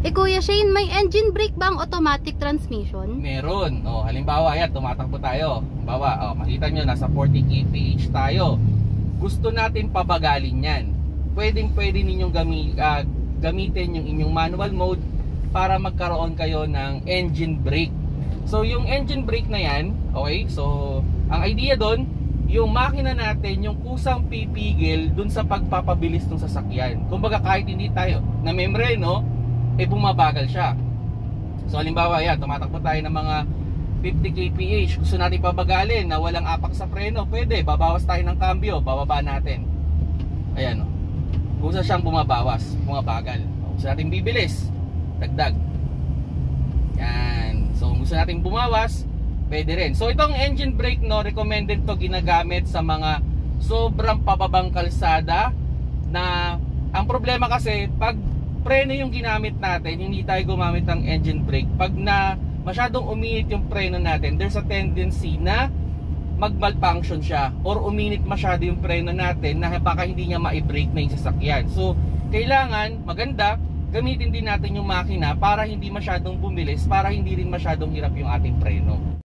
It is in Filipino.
Kuya Shane, may engine brake ba ang automatic transmission? Meron. Halimbawa, ayan, tumatakbo tayo. Halimbawa, makita nyo, nasa 40 kph tayo. Gusto natin pabagalin yan. Pwede ninyong gamitin yung inyong manual mode para magkaroon kayo ng engine brake. So, yung engine brake na yan, okay, so, ang idea doon, yung makina natin, yung kusang pipigil dun sa pagpapabilis ng sasakyan. Kumbaga, kahit hindi tayo na membreno, bumabagal siya. So halimbawa, yan, tumatakbo tayo ng mga 50 kph. Gusto natin pabagalin na walang apak sa preno, pwede, babawas tayo ng cambio, bababa natin. Ayan, Gusto siyang bumabagal. Gusto natin bibilis, dagdag. Yan. So gusto natin bumawas, pwede rin. So itong engine brake, recommended to, ginagamit sa mga sobrang pababang kalsada na ang problema kasi pag preno yung ginamit natin, hindi tayo gumamit ng engine brake. Pag na masyadong uminit yung preno natin, there's a tendency na mag-malfunction siya or uminit masyado yung preno natin na baka hindi niya ma-brake na yung sasakyan. So, kailangan maganda gamitin din natin yung makina para hindi masyadong bumilis, para hindi rin masyadong hirap yung ating preno.